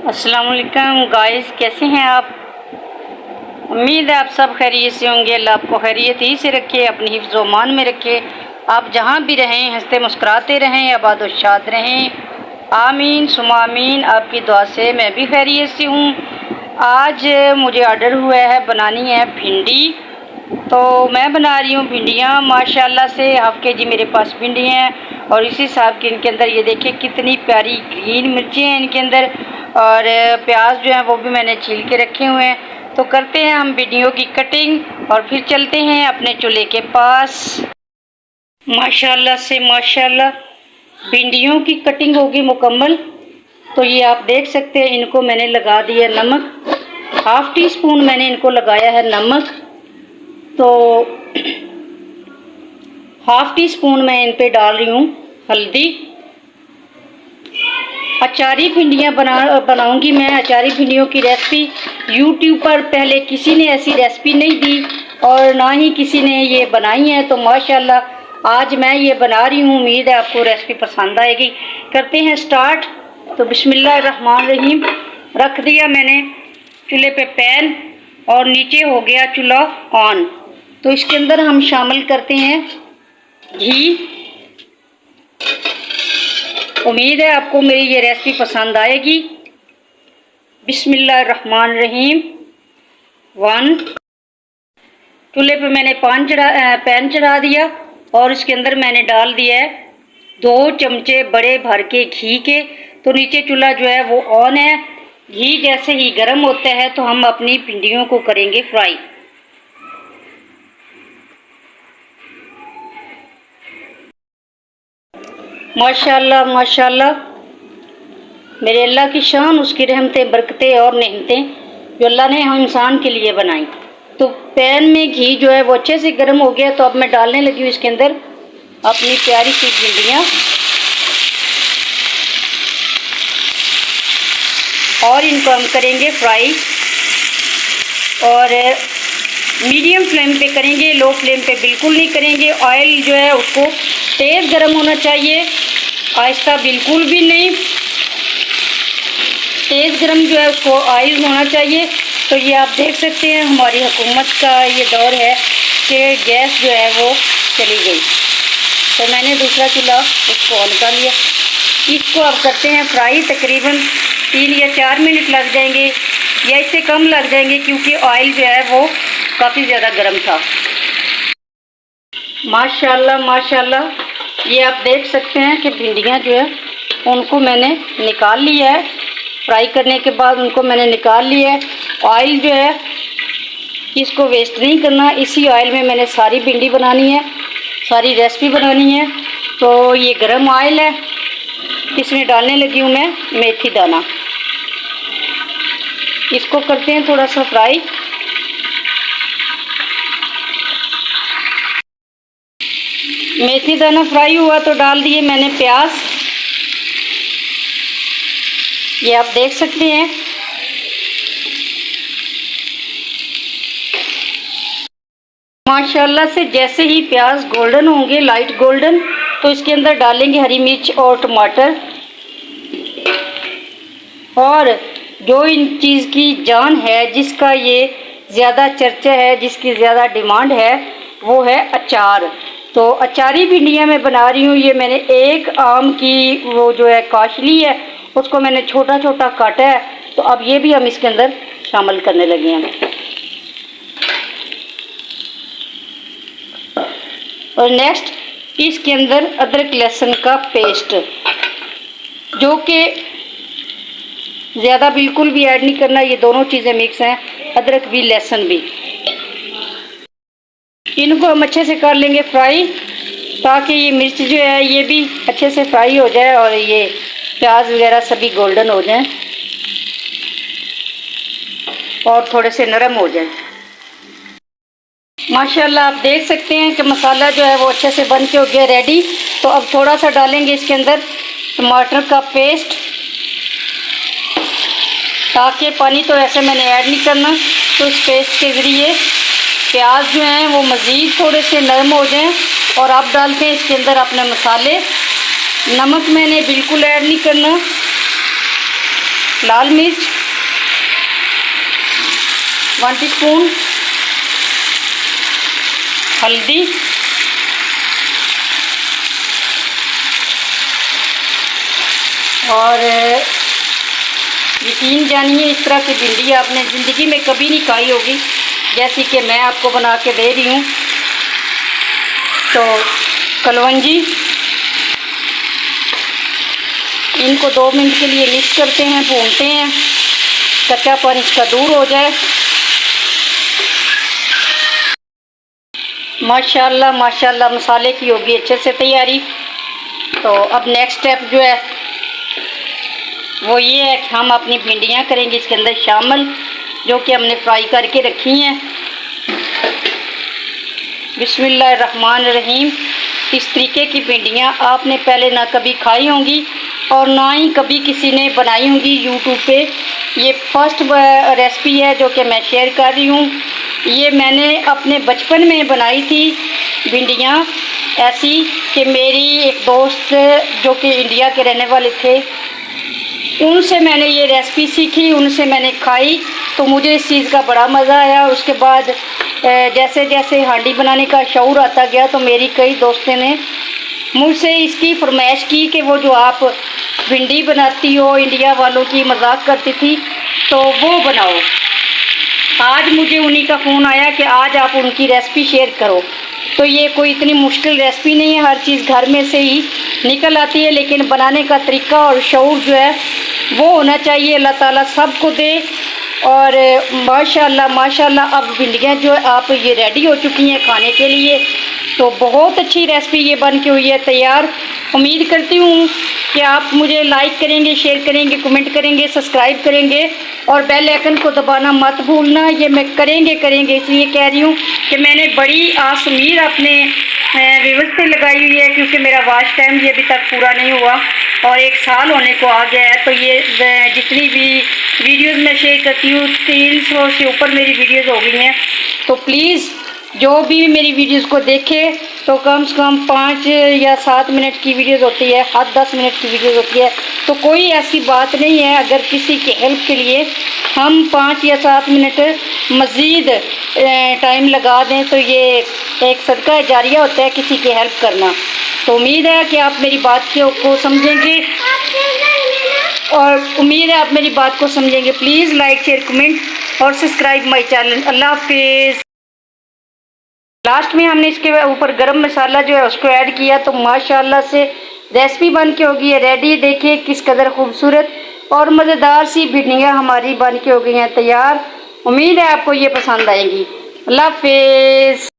अस्सलाम वालेकुम गाइस, कैसे हैं आप। उम्मीद है आप सब खैरियत से होंगे। अल्लाह आपको खैरियत ही से रखे, अपनी हिफ्ज़ व मान में रखे। आप जहाँ भी रहें हंसते मुस्कुराते रहें, आबाद व शाद रहें। आमीन सुमा आमीन। आपकी दुआ से मैं भी खैरियत से हूँ। आज मुझे ऑर्डर हुआ है, बनानी है भिंडी, तो मैं बना रही हूँ भिंडियाँ माशाल्लाह से। हाफ के जी मेरे पास भिंडी हैं और इसी हिसाब के इनके अंदर ये देखिए कितनी प्यारी ग्रीन मिर्चें हैं इनके अंदर, और प्याज जो है वो भी मैंने छील के रखे हुए हैं। तो करते हैं हम भिंडियों की कटिंग और फिर चलते हैं अपने चूल्हे के पास। माशाल्लाह से माशाल्लाह भिंडियों की कटिंग होगी मुकम्मल। तो ये आप देख सकते हैं, इनको मैंने लगा दिया नमक, हाफ टी स्पून मैंने इनको लगाया है नमक। तो हाफ टी स्पून मैं इन पे डाल रही हूँ हल्दी। अचारी भिंडियाँ बनाऊंगी मैं। अचारी भिंडियों की रेसिपी यूट्यूब पर पहले किसी ने ऐसी रेसिपी नहीं दी और ना ही किसी ने ये बनाई है, तो माशाल्लाह आज मैं ये बना रही हूँ। उम्मीद है आपको रेसिपी पसंद आएगी। करते हैं स्टार्ट। तो बिस्मिल्लाहिर्रहमानिर्रहीम। रख दिया मैंने चूल्हे पे पैन और नीचे हो गया चूल्हा ऑन। तो इसके अंदर हम शामिल करते हैं घी। उम्मीद है आपको मेरी ये रेसिपी पसंद आएगी। बिस्मिल्लाहिर्रहमानिर्रहीम। 1 चूल्हे पे मैंने पैन चढ़ा दिया और इसके अंदर मैंने डाल दिया है 2 चमचे बड़े भर के घी के। तो नीचे चूल्हा जो है वो ऑन है। घी जैसे ही गर्म होता है तो हम अपनी भिंडियों को करेंगे फ्राई। माशाल्लाह माशाल्लाह, मेरे अल्लाह की शान, उसकी रहमतें बरकतें और नेमतें जो अल्लाह ने हम इंसान के लिए बनाई। तो पैन में घी जो है वो अच्छे से गर्म हो गया। तो अब मैं डालने लगी हूँ इसके अंदर अपनी प्यारी सी भिंडियाँ और इनको हम करेंगे फ्राई। और मीडियम फ्लेम पे करेंगे, लो फ्लेम पे बिल्कुल नहीं करेंगे। ऑयल जो है उसको तेज़ गर्म होना चाहिए, आहिस्ता बिल्कुल भी नहीं। तेज़ गर्म जो है उसको ऑयल होना चाहिए। तो ये आप देख सकते हैं हमारी हुकूमत का ये दौर है कि गैस जो है वो चली गई। तो मैंने दूसरा चूल्हा उसको ऑन कर लिया। इसको अब करते हैं फ्राई। तकरीबन 3 या 4 मिनट लग जाएंगे या इससे कम लग जाएंगे, क्योंकि ऑयल जो है वो काफ़ी ज़्यादा गर्म था। माशाल्लाह माशाल्लाह, ये आप देख सकते हैं कि भिंडियाँ जो है उनको मैंने निकाल लिया है। फ्राई करने के बाद उनको मैंने निकाल लिया है। ऑयल जो है इसको वेस्ट नहीं करना। इसी ऑयल में मैंने सारी भिंडी बनानी है, सारी रेसिपी बनानी है। तो ये गरम ऑयल है, इसमें डालने लगी हूँ मैं मेथी दाना। इसको करते हैं थोड़ा सा फ्राई। मेथी दाना फ्राई हुआ तो डाल दिए मैंने प्याज। ये आप देख सकते हैं। माशाल्लाह से जैसे ही प्याज गोल्डन होंगे, लाइट गोल्डन, तो इसके अंदर डालेंगे हरी मिर्च और टमाटर। और जो इन चीज़ की जान है, जिसका ये ज़्यादा चर्चा है, जिसकी ज़्यादा डिमांड है, वो है अचार। तो अचारी भिंडियाँ मैं बना रही हूँ। ये मैंने एक आम की वो जो है काशली है उसको मैंने छोटा छोटा काटा है। तो अब ये भी हम इसके अंदर शामिल करने लगे हैं। और नेक्स्ट इसके अंदर अदरक लहसुन का पेस्ट, जो कि ज़्यादा बिल्कुल भी ऐड नहीं करना। ये दोनों चीज़ें मिक्स हैं, अदरक भी लहसुन भी। इनको हम अच्छे से कर लेंगे फ्राई, ताकि ये मिर्च जो है ये भी अच्छे से फ्राई हो जाए और ये प्याज वगैरह सभी गोल्डन हो जाएं और थोड़े से नरम हो जाएं। माशाल्लाह आप देख सकते हैं कि मसाला जो है वो अच्छे से बन के हो गया रेडी। तो अब थोड़ा सा डालेंगे इसके अंदर टमाटर का पेस्ट, ताकि पानी तो ऐसे मैंने ऐड नहीं करना। तो इस पेस्ट के ज़रिए प्याज जो हैं वो मज़ीद थोड़े से नरम हो जाएं। और अब डालते हैं इसके अंदर अपने मसाले। नमक मैंने बिल्कुल ऐड नहीं करना। लाल मिर्च 1 टीस्पून, हल्दी, और यकीन जानिए इस तरह की भिंडी आपने ज़िंदगी में कभी नहीं खाई होगी जैसी कि मैं आपको बना के दे रही हूँ। तो कलवंजी, इनको 2 मिनट के लिए मिक्स करते हैं, भूनते हैं, कच्चापन इसका दूर हो जाए। माशाल्लाह माशाल्लाह मसाले की होगी अच्छे से तैयारी। तो अब नेक्स्ट स्टेप जो है वो ये है कि हम अपनी भिंडियाँ करेंगे इसके अंदर शामिल, जो कि हमने फ्राई करके रखी हैं। बिस्मिल्लाहिर्रहमानिर्रहीम। इस तरीके की भिंडियाँ आपने पहले ना कभी खाई होंगी और ना ही कभी किसी ने बनाई होंगी यूट्यूब पे। ये फर्स्ट रेसिपी है जो कि मैं शेयर कर रही हूँ। ये मैंने अपने बचपन में बनाई थी भिंडियाँ ऐसी कि मेरी एक दोस्त जो कि इंडिया के रहने वाले थे, उनसे मैंने ये रेसिपी सीखी, उनसे मैंने खाई, तो मुझे इस चीज़ का बड़ा मज़ा आया। उसके बाद जैसे जैसे हांडी बनाने का शौर आता गया तो मेरी कई दोस्तों ने मुझसे इसकी फरमाइश की कि वो जो आप भिंडी बनाती हो इंडिया वालों की मजाक करती थी, तो वो बनाओ। आज मुझे उन्हीं का फ़ोन आया कि आज आप उनकी रेसिपी शेयर करो। तो ये कोई इतनी मुश्किल रेसिपी नहीं है, हर चीज़ घर में से ही निकल आती है, लेकिन बनाने का तरीका और शौर जो है वो होना चाहिए। अल्लाह ताला सबको दे। और माशाल्लाह माशाल्लाह अब भिंडियाँ जो है आप ये रेडी हो चुकी हैं खाने के लिए। तो बहुत अच्छी रेसिपी ये बन के हुई है तैयार। उम्मीद करती हूँ कि आप मुझे लाइक करेंगे, शेयर करेंगे, कमेंट करेंगे, सब्सक्राइब करेंगे और बेल आइकन को दबाना मत भूलना। ये मैं करेंगे इसलिए कह रही हूँ कि मैंने बड़ी आस उम्मीद अपने व्यूअर्स पे लगाई हुई है, क्योंकि मेरा वॉच टाइम ये अभी तक पूरा नहीं हुआ और 1 साल होने को आ गया है। तो ये जितनी भी वीडियोस मैं शेयर करती हूँ 300 से ऊपर मेरी वीडियोस हो गई हैं। तो प्लीज़ जो भी मेरी वीडियोस को देखे तो कम से कम 5 या 7 मिनट की वीडियोस होती है, हद 10 मिनट की वीडियोस होती है। तो कोई ऐसी बात नहीं है, अगर किसी के हेल्प के लिए हम 5 या 7 मिनट मज़ीद टाइम लगा दें तो ये एक सदका जारिया होता है किसी की हेल्प करना। तो उम्मीद है कि आप मेरी बात को समझेंगे और उम्मीद है आप मेरी बात को समझेंगे। प्लीज़ लाइक, शेयर, कमेंट और सब्सक्राइब माई चैनल। अल्लाह हाफिज़। लास्ट में हमने इसके ऊपर गरम मसाला जो है उसको ऐड किया, तो माशाल्लाह से रेसिपी बन के होगी है रेडी। देखिए किस कदर खूबसूरत और मज़ेदार सी भिंडियाँ हमारी बन के हो गई हैं तैयार। उम्मीद है आपको ये पसंद आएगी। अल्लाह हाफिज़।